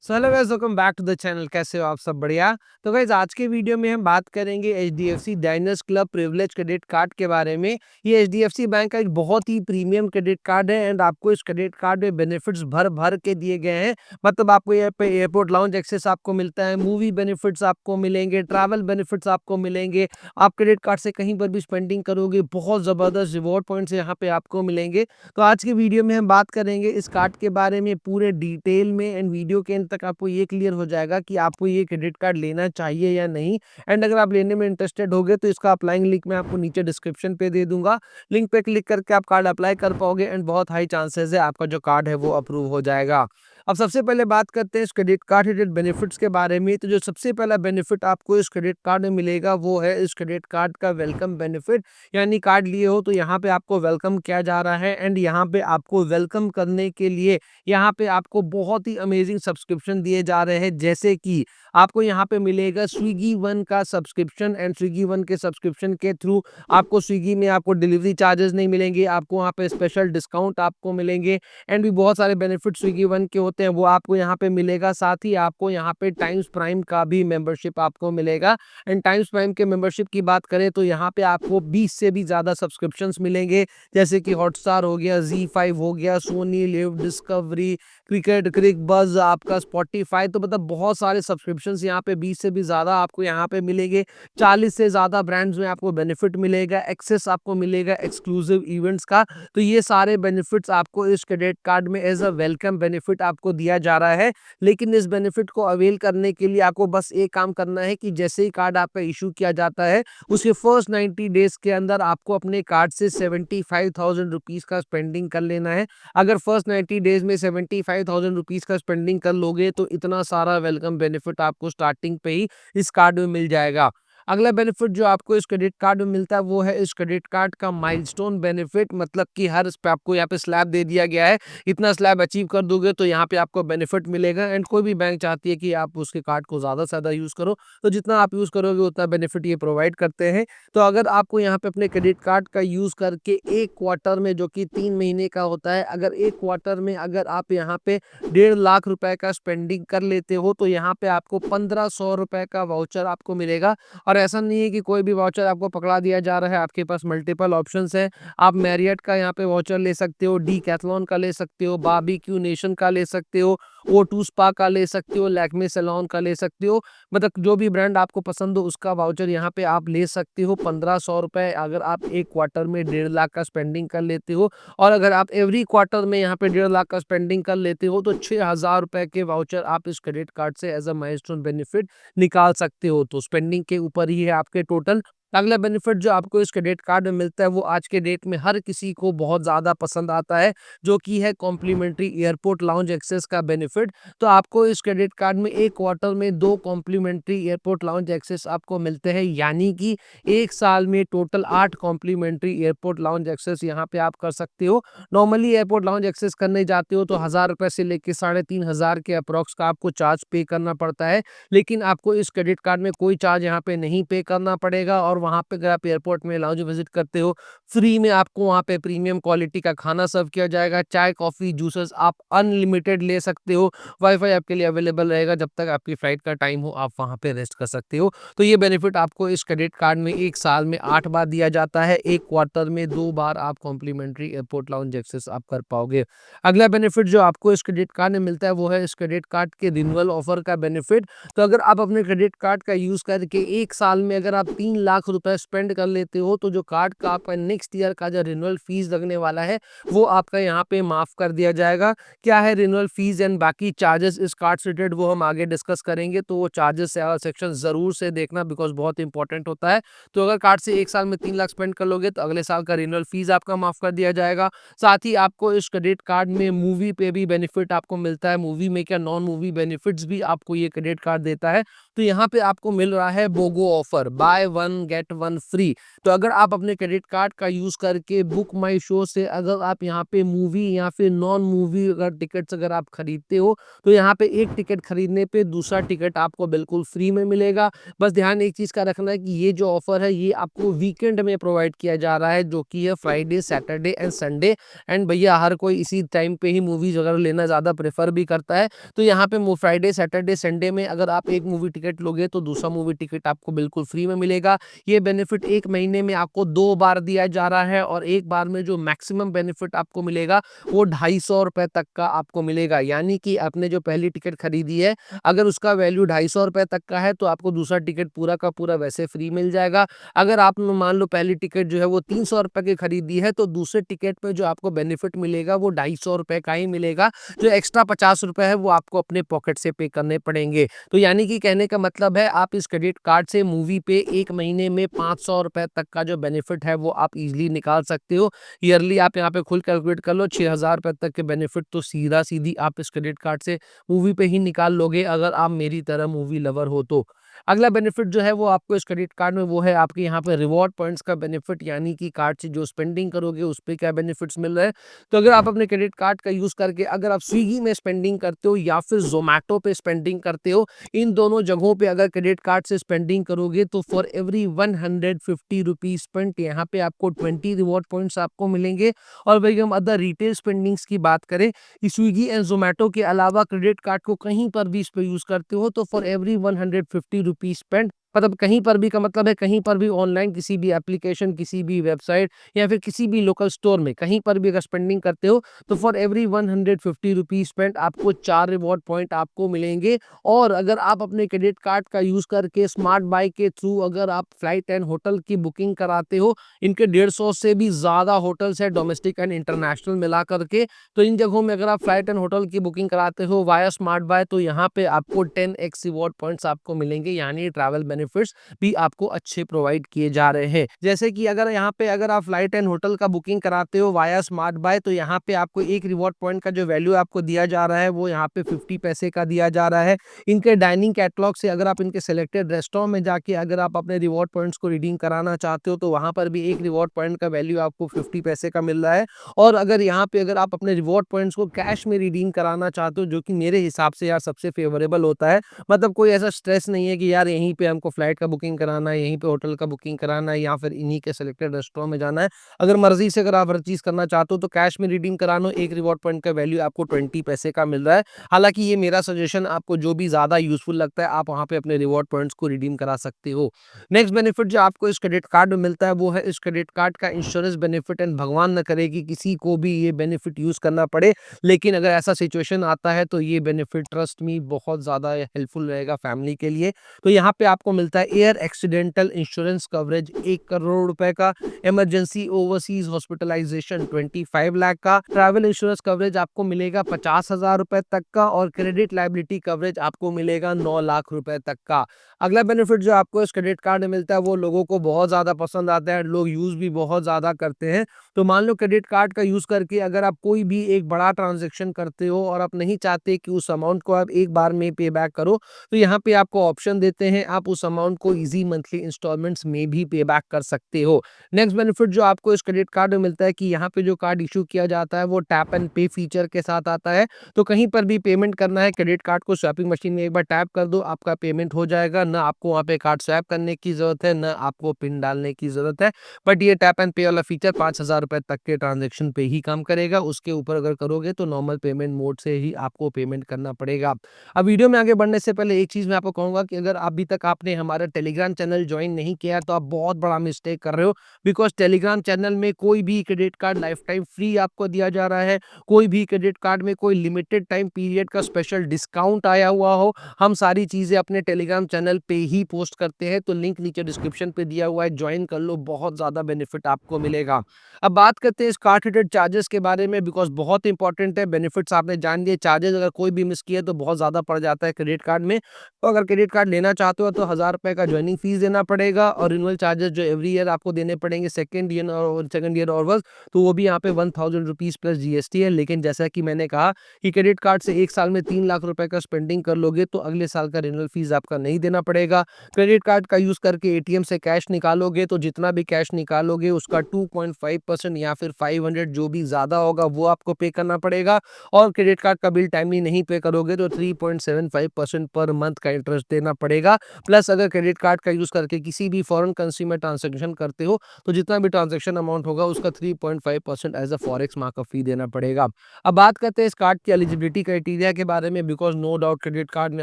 So hello guys, welcome back to the channel. कैसे हो आप सब? बढ़िया। तो गाइस, आज के वीडियो में हम बात करेंगे HDFC diners club privilege credit card के बारे में। ये एचडीएफसी बैंक का एक बहुत ही प्रीमियम क्रेडिट कार्ड है एंड आपको इस क्रेडिट कार्ड में बेनिफिट्स भर भर के दिए गए हैं। मतलब आपको यहाँ पे एयरपोर्ट लाउंज एक्सेस आपको मिलता है, मूवी बेनिफिट्स आपको मिलेंगे, ट्रैवल बेनिफिट्स आपको मिलेंगे। आप क्रेडिट कार्ड से कहीं पर भी स्पेंडिंग करोगे, बहुत ज़बरदस्त रिवॉर्ड पॉइंट्स यहाँ पे आपको मिलेंगे। तो आज की वीडियो में हम बात करेंगे इस कार्ड के बारे में पूरे डिटेल में एंड वीडियो के एंड तक आपको ये क्लियर हो जाएगा कि आपको ये क्रेडिट कार्ड लेना चाहिए या नहीं। एंड अगर आप लेने में इंटरेस्टेड होगे तो इसका अप्लाइंग लिंक मैं आपको नीचे डिस्क्रिप्शन पे दे दूंगा। लिंक पे क्लिक करके आप कार्ड अप्लाई कर पाओगे एंड बहुत हाई चांसेस है आपका जो कार्ड है वो अप्रूव हो जाएगा। अब सबसे पहले बात करते हैं इस क्रेडिट कार्ड रिलेटेड बेनिफिट्स के बारे में। तो जो सबसे पहला बेनिफिट आपको इस क्रेडिट कार्ड में मिलेगा वो है इस क्रेडिट कार्ड का वेलकम बेनिफिट। यानी कार्ड लिए हो तो यहाँ पे आपको वेलकम किया जा रहा है एंड यहाँ पे आपको वेलकम करने के लिए यहाँ पे आपको बहुत ही अमेजिंग सब्सक्रिप्शन दिए जा रहे हैं। जैसे कि आपको यहाँ पे मिलेगा स्विगी वन का सब्सक्रिप्शन एंड स्विगी वन के सब्सक्रिप्शन के थ्रू आपको स्विगी में आपको डिलीवरी चार्जेस नहीं मिलेंगे, आपको वहाँ पे स्पेशल डिस्काउंट आपको मिलेंगे एंड भी बहुत सारे बेनिफिट स्विगी वन के होते हैं वो आपको यहाँ पे मिलेगा। साथ ही आपको यहाँ पे टाइम्स प्राइम का भी मेंबरशिप आपको मिलेगा एंड टाइम्स प्राइम के मेंबरशिप की बात करें तो यहाँ पे आपको 20 से भी ज़्यादा सब्सक्रिप्शंस मिलेंगे। जैसे कि हॉटस्टार हो गया, जी5 हो गया, सोनी लिव, डिस्कवरी, क्रिकेट, क्रिक बज, आपका स्पॉटिफाई। तो मतलब बहुत सारे सब्सक्रिप्शंस यहाँ पे 20 से भी ज़्यादा आपको यहाँ पे मिलेंगे। 40 से ज़्यादा ब्रांड्स में आपको बेनिफिट मिलेगा, एक्सेस आपको मिलेगा एक्सक्लूसिव इवेंट्स का। तो ये सारे बेनिफिट्स आपको इस क्रेडिट कार्ड में एज अ वेलकम बेनिफिट आपको दिया जा रहा है। लेकिन इस बेनिफिट को अवेल करने के लिए आपको बस एक काम करना है कि जैसे ही कार्ड आपका इशू किया जाता है उसके फर्स्ट 90 डेज के अंदर आपको अपने कार्ड से 75,000 रुपीज़ का स्पेंडिंग कर लेना है। अगर फर्स्ट 90 डेज में 75,000 रुपीज़ का स्पेंडिंग कर लोगे तो इतना सारा वेलकम बेनिफिट आपको स्टार्टिंग पे ही इस कार्ड में मिल जाएगा। अगला बेनिफिट जो आपको इस क्रेडिट कार्ड में मिलता है वो है इस क्रेडिट कार्ड का माइलस्टोन बेनिफिट। मतलब कि हर इस पे आपको यहाँ पे स्लैब दे दिया गया है, इतना स्लैब अचीव कर दोगे तो यहाँ पे आपको बेनिफिट मिलेगा एंड कोई भी बैंक चाहती है कि आप उसके कार्ड को ज़्यादा से ज़्यादा यूज़ करो। तो जितना आप यूज़ करोगे उतना बेनिफिट ये प्रोवाइड करते हैं। तो अगर आपको यहाँ पे अपने क्रेडिट कार्ड का यूज़ करके एक क्वार्टर में, जो कि 3 महीने का होता है, अगर एक क्वार्टर में अगर आप यहाँ पे 1.5 लाख रुपए का स्पेंडिंग कर लेते हो तो यहाँ पे आपको 1500 रुपए का वाउचर आपको मिलेगा। और ऐसा नहीं है कि कोई भी वाउचर आपको पकड़ा दिया जा रहा है, आपके पास मल्टीपल ऑप्शंस हैं। आप मैरियट का यहाँ पे वाउचर ले सकते हो, डीकैथलॉन का ले सकते हो, बारबेक्यू नेशन का ले सकते हो, O2 स्पा का ले सकते हो, लैक्मे सैलून का ले सकते हो। मतलब जो भी ब्रांड आपको पसंद हो उसका वाउचर यहाँ पे आप ले सकते हो। 1500 रुपए अगर आप एक क्वार्टर में 1.5 लाख का स्पेंडिंग कर लेते हो और अगर आप एवरी क्वार्टर में यहाँ पे 1.5 लाख का स्पेंडिंग कर लेते हो तो 6,000 रुपए के वाउचर आप इस क्रेडिट कार्ड से एज अ माइलस्टोन बेनिफिट निकाल सकते हो। तो स्पेंडिंग के ऊपर ही है आपके टोटल। अगला बेनिफिट जो आपको इस क्रेडिट कार्ड में मिलता है वो आज के डेट में हर किसी को बहुत ज़्यादा पसंद आता है, जो कि है कॉम्प्लीमेंट्री एयरपोर्ट लाउंज एक्सेस का बेनिफिट। तो आपको इस क्रेडिट कार्ड में एक क्वार्टर में 2 कॉम्प्लीमेंट्री एयरपोर्ट लाउंज एक्सेस आपको मिलते हैं। यानी कि एक साल में total 8 complimentary airport lounge access यहाँ पे आप कर सकते हो। नॉर्मली एयरपोर्ट लाउंज एक्सेस करने जाते हो तो 1000 रुपए से लेके 3,500 के अप्रॉक्स का आपको चार्ज पे करना पड़ता है। लेकिन आपको इस क्रेडिट कार्ड में कोई चार्ज यहाँ पे नहीं पे करना पड़ेगा और वहाँ पे अगर आप एयरपोर्ट में लाउंज विजिट करते हो, फ्री में आपको वहाँ पे प्रीमियम क्वालिटी का खाना सर्व किया जाएगा। चाय, कॉफ़ी, जूसेस आप अनलिमिटेड ले सकते हो। वाईफाई आपके लिए अवेलेबल रहेगा, जब तक आपकी फ्लाइट का टाइम हो आप वहाँ पे रेस्ट कर सकते हो। तो ये बेनिफिट आपको इस क्रेडिट कार्ड में एक साल में 8 बार दिया जाता है, एक क्वार्टर में 2 बार आप कॉम्प्लीमेंट्री एयरपोर्ट लाउंज एक्सेस आप कर पाओगे। अगला बेनिफिट जो आपको इस क्रेडिट कार्ड में मिलता है वो है इस क्रेडिट कार्ड के रिन्यूअल ऑफर का बेनिफिट। तो अगर आप अपने क्रेडिट कार्ड का यूज़ करके एक साल में अगर आप 3 लाख रुपए स्पेंड कर लेते हो तो जो कार्ड का आपका नेक्स्ट ईयर का जो रिन्यूअल फीस लगने वाला है वो आपका यहाँ पे माफ़ कर दिया जाएगा। क्या है रिन्यूअल फीस एंड बाकी चार्जेस इस कार्ड से रिलेटेड वो हम आगे डिस्कस करेंगे। तो वो चार्जेस सेक्शन ज़रूर से देखना, बिकॉज बहुत इंपॉर्टेंट होता है। तो अगर कार्ड से एक साल में 3 लाख स्पेंड कर लोगे तो अगले साल का रिन्यूअल फीस आपका माफ़ कर दिया जाएगा। साथ ही आपको इस क्रेडिट कार्ड में मूवी पे भी बेनिफिट आपको मिलता है। मूवी में क्या, नॉन मूवी बेनिफिट्स भी आपको ये क्रेडिट कार्ड देता है। तो तो यहाँ पे आपको मिल रहा है BOGO offer, buy one get one free. तो अगर आप अपने क्रेडिट कार्ड का यूज करके बुक माई शो से अगर आप यहाँ पे मूवी या फिर नॉन मूवी अगर टिकट्स अगर आप खरीदते हो, तो यहाँ पे एक टिकट खरीदने पे दूसरा टिकट आपको बिल्कुल फ्री में मिलेगा। बस ध्यान एक चीज का रखना है कि ये जो ऑफर है ये आपको वीकेंड में प्रोवाइड किया जा रहा है, जो कि है Friday, Saturday and Sunday. And भैया हर कोई इसी टाइम पे ही मूवीज वगैरह लेना ज्यादा प्रेफर भी करता है। तो यहाँ पे फ्राइडे, सैटरडे, संडे में अगर आप एक मूवी टिकट लोगे तो दूसरा मूवी टिकट आपको बिल्कुल फ्री में मिलेगा। ये बेनिफिट एक महीने में आपको 2 बार दिया जा रहा है, और एक बार में जो मैक्सिमम बेनिफिट आपको मिलेगा वो 250 रुपए तक का आपको मिलेगा। यानी कि आपने जो पहली टिकट खरीदी है, अगर उसका वैल्यू 250 रुपए तक का है, तो आपको दूसरा टिकट पूरा का पूरा वैसे फ्री मिल जाएगा। अगर आप मान लो पहली टिकट जो है वो 300 रुपए की खरीदी है, तो दूसरे टिकट में जो आपको बेनिफिट मिलेगा वो 250 रुपए का ही मिलेगा। जो एक्स्ट्रा 50 रुपए है वो आपको अपने पॉकेट से पे करने पड़ेंगे। तो यानी कि कहने का मतलब है आप इस क्रेडिट कार्ड से मूवी पे एक महीने में 500 रुपए तक का जो बेनिफिट है वो आप इजीली निकाल सकते हो। ईयरली आप यहाँ पे खुद कैलकुलेट कर लो, 6000 रुपए तक के बेनिफिट तो सीधा सीधी आप इस क्रेडिट कार्ड से मूवी पे ही निकाल लोगे, अगर आप मेरी तरह मूवी लवर हो तो। अगला बेनिफिट जो है वो आपको इस क्रेडिट कार्ड में वो है आपके यहाँ पे रिवॉर्ड पॉइंट्स का बेनिफिट, यानी कि कार्ड से जो स्पेंडिंग करोगे उस पे क्या बेनिफिट्स मिल रहे हैं। तो अगर आप अपने क्रेडिट कार्ड का यूज करके अगर आप स्विगी में स्पेंडिंग करते हो या फिर जोमैटो पे स्पेंडिंग करते हो, इन दोनों जगहों पे अगर क्रेडिट कार्ड से स्पेंडिंग करोगे तो फॉर एवरी 150 रुपीज स्पेंट यहाँ पे आपको 20 रिवॉर्ड पॉइंट्स आपको मिलेंगे। और वही हम अदर रिटेल स्पेंडिंग्स की बात करें, स्विगी एंड जोमैटो के अलावा क्रेडिट कार्ड को कहीं पर भी इस पे यूज करते हो तो फॉर एवरी 150 रुपीज स्पेंड, मतलब कहीं पर भी का मतलब है कहीं पर भी ऑनलाइन किसी भी एप्लीकेशन, किसी भी वेबसाइट या फिर किसी भी लोकल स्टोर में कहीं पर भी अगर स्पेंडिंग करते हो तो फॉर एवरी 150 रुपीज स्पेंड आपको 4 रिवॉर्ड पॉइंट आपको मिलेंगे। और अगर आप अपने क्रेडिट कार्ड का यूज करके स्मार्ट बाय के थ्रू अगर आप फ्लाइट एंड होटल की बुकिंग कराते हो, इनके 150 से भी ज्यादा होटल्स है डोमेस्टिक एंड इंटरनेशनल मिला करके, तो इन जगहों में अगर आप फ्लाइट एंड होटल की बुकिंग कराते हो वाया स्मार्ट बाय, तो यहाँ पे आपको 10x रिवॉर्ड पॉइंट्स आपको मिलेंगे, यानी ट्रैवल बेनिफिट्स भी आपको अच्छे प्रोवाइड किए जा रहे हैं। जैसे कि अगर यहाँ पे अगर आप फ्लाइट एंड होटल का बुकिंग कराते हो वाया स्मार्ट बाय, तो यहाँ पे आपको एक रिवॉर्ड पॉइंट का जो वैल्यू आपको दिया जा रहा है वो यहाँ पे 50 पैसे का दिया जा रहा है। इनके डाइनिंग कैटलॉग से अगर आप इनके सिलेक्टेड रेस्टोरेंट में जाके अगर आप अपने रिवॉर्ड पॉइंट्स को रिडीम कराना चाहते हो तो वहां पर भी एक रिवॉर्ड पॉइंट का वैल्यू आपको 50 पैसे का मिल रहा है। और अगर यहाँ पे अगर आप अपने रिवॉर्ड पॉइंट्स को कैश में रिडीम कराना चाहते हो, जो कि मेरे हिसाब से यार सबसे फेवरेबल होता है, मतलब कोई ऐसा स्ट्रेस नहीं है कि यार यहीं पे हमको फ्लाइट का बुकिंग कराना है, यहीं पे होटल का बुकिंग कराना है या फिर इन्हीं के सिलेक्टेड रेस्टोरेंट में जाना है। अगर मर्जी से अगर आप हर चीज करना चाहते हो तो कैश में रिडीम करानो, एक रिवॉर्ड पॉइंट का वैल्यू आपको 20 पैसे का मिल रहा है। हालांकि ये मेरा सजेशन, आपको जो भी ज्यादा यूजफुल लगता है आप वहां पे अपने रिवॉर्ड पॉइंट्स को रिडीम करा सकते हो। नेक्स्ट बेनिफिट जो आपको इस क्रेडिट कार्ड में मिलता है वो है इस क्रेडिट कार्ड का इंश्योरेंस बेनिफिट। एंड भगवान न करे कि किसी को भी ये बेनिफिट यूज करना पड़े, लेकिन अगर ऐसा सिचुएशन आता है तो ये बेनिफिट ट्रस्ट मी बहुत ज्यादा हेल्पफुल रहेगा फैमिली के लिए। तो यहाँ पे आपको मिलता है air accidental insurance coverage 1 crore रुपए का, इमरजेंसी ओवरसीज हॉस्पिटलाइजेशन 25 लाख का, ट्रैवल इंश्योरेंस कवरेज आपको मिलेगा 50,000 रुपए तक का, और क्रेडिट लाइबिलिटी कवरेज आपको मिलेगा 9 लाख रुपए तक का। अगला बेनिफिट जो आपको इस क्रेडिट कार्ड में मिलता है वो लोगों को बहुत ज्यादा पसंद आता है, लोग यूज भी बहुत ज्यादा करते हैं। तो मान लो क्रेडिट कार्ड का यूज करके अगर आप कोई भी एक बड़ा ट्रांजेक्शन करते हो और आप नहीं चाहते कि उस अमाउंट को आप एक बार में पे बैक करो, तो यहाँ पे आपको ऑप्शन देते हैं आप उस अमाउंट को इजी मंथली इंस्टॉलमेंट्स में भी पे बैक कर सकते हो। नेक्स्ट बेनिफिट जो आपको इस क्रेडिट कार्ड में मिलता है कि यहाँ पे जो कार्ड इशू किया जाता है वो टैप एंड पे फीचर के साथ आता है। तो कहीं पर भी पेमेंट करना है, क्रेडिट कार्ड को स्वैपिंग मशीन में एक बार टैप कर दो, आपका पेमेंट हो जाएगा। ना आपको वहाँ पे कार्ड स्वैप करने की जरूरत है, ना आपको पिन डालने की जरूरत है। बट ये टैप एंड पे वाला फीचर 5,000 रुपए तक के ट्रांजेक्शन पे ही काम करेगा, उसके ऊपर अगर करोगे तो नॉर्मल पेमेंट मोड से ही आपको पेमेंट करना पड़ेगा। अब वीडियो में आगे बढ़ने से पहले एक चीज मैं आपको कहूंगा कि अगर अभी तक आपने हमारा टेलीग्राम चैनल ज्वाइन नहीं किया तो आप बहुत बड़ा मिस्टेक कर रहे हो। बिकॉज टेलीग्राम चैनल में कोई भी credit card life time free आपको दिया जा रहा है, कोई भी क्रेडिट कार्ड में कोई लिमिटेड टाइम पीरियड का स्पेशल डिस्काउंट आया हुआ हो, हम सारी चीजें अपने टेलीग्राम चैनल पे ही पोस्ट करते हैं। तो लिंक नीचे डिस्क्रिप्शन पे दिया हुआ है, ज्वाइन कर लो, बहुत ज्यादा बेनिफिट आपको मिलेगा। अब बात करते हैं इस कार्ड रिलेटेड चार्जेस के बारे में, बिकॉज बहुत इंपॉर्टेंट है। बेनिफिट्स आपने जान लिए, चार्जेस अगर कोई भी मिस किया तो बहुत ज्यादा पड़ जाता है क्रेडिट कार्ड में। तो अगर क्रेडिट कार्ड लेना चाहते हो तो 1000 ₹1000 का ज्वाइनिंग फीस देना पड़ेगा और रिन्यूअल चार्जेस जो एवरी ईयर आपको देने पड़ेंगे सेकंड ईयर ऑनवर्ड्स, तो वो भी यहाँ पे ₹1000 प्लस जीएसटी है। लेकिन जैसा कि मैंने कहा कि क्रेडिट कार्ड से एक साल में 3 लाख रुपए का स्पेंडिंग कर लोगे तो अगले साल का रिन्यूअल फीस आपका नहीं देना पड़ेगा। क्रेडिट कार्ड का यूज़ करके एटीएम से कैश निकालोगे तो जितना भी कैश निकालोगे उसका 2.5% या फिर 500 जो भी ज़्यादा होगा वो आपको पे करना पड़ेगा। और क्रेडिट कार्ड का बिल टाइमली नहीं पे करोगे तो 3.75% पर मंथ का इंटरेस्ट देना पड़ेगा। प्लस अगर क्रेडिट कार्ड का यूज़ करके किसी भी फॉरेन करेंसी में ट्रांजैक्शन करते हो तो जितना भी ट्रांजैक्शन अमाउंट होगा उसका 3.5% एज अ फॉरेक्स मार्कअप फी देना पड़ेगा। अब बात करते हैं इस कार्ड की एलिजिबिलिटी क्राइटेरिया के बारे में, because no doubt credit card में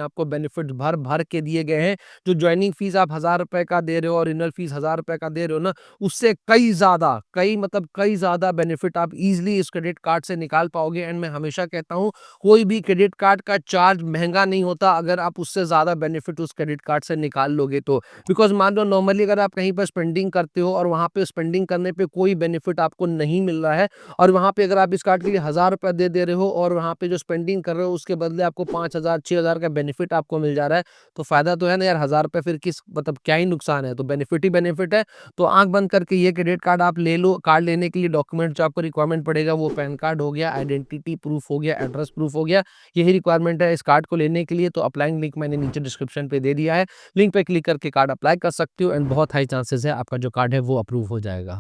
आपको बेनिफिट भर भर के दिए गए हैं। जो ज्वाइनिंग फीस आप ₹1000 का दे रहे हो और रिन्यूअल फीस ₹1000 का दे रहे हो ना, उससे कई ज़्यादा बेनिफिट आप इजीली इस क्रेडिट कार्ड से निकाल पाओगे। एंड मैं हमेशा कहता हूँ कोई भी क्रेडिट कार्ड का चार्ज महंगा नहीं होता अगर आप उससे ज़्यादा बेनिफिट उस क्रेडिट कार्ड से निकाल लोगे तो। बिकॉज मान लो नॉर्मली अगर आप कहीं पर स्पेंडिंग करते हो और वहाँ पे स्पेंडिंग करने पे कोई बेनिफिट आपको नहीं मिल रहा है और वहाँ पे अगर आप इस कार्ड के लिए ₹1000 दे रहे हो और वहाँ पे जो स्पेंडिंग कर रहे हो उसके बदले आपको 5000 6000 का बेनिफिट आपको मिल जा रहा है, तो फायदा तो है ना यार। ₹1000 फिर किस मतलब क्या ही नुकसान है, तो बेनिफिट ही बेनिफिट है। तो आंख बंद करके ये क्रेडिट कार्ड आप ले लो। कार्ड लेने के लिए डॉक्यूमेंट जो आपको रिक्वायरमेंट पड़ेगा वो पैन कार्ड हो गया, आइडेंटिटी प्रूफ हो गया, एड्रेस प्रूफ हो गया, यही रिक्वायरमेंट है इस कार्ड को लेने के लिए। तो अप्लाइंग लिंक मैंने नीचे डिस्क्रिप्शन पे दे दिया है, लिंक पे क्लिक करके कार्ड अप्लाई कर सकते हो एंड बहुत हाई चांसेस है आपका जो कार्ड है वो अप्रूव हो जाएगा।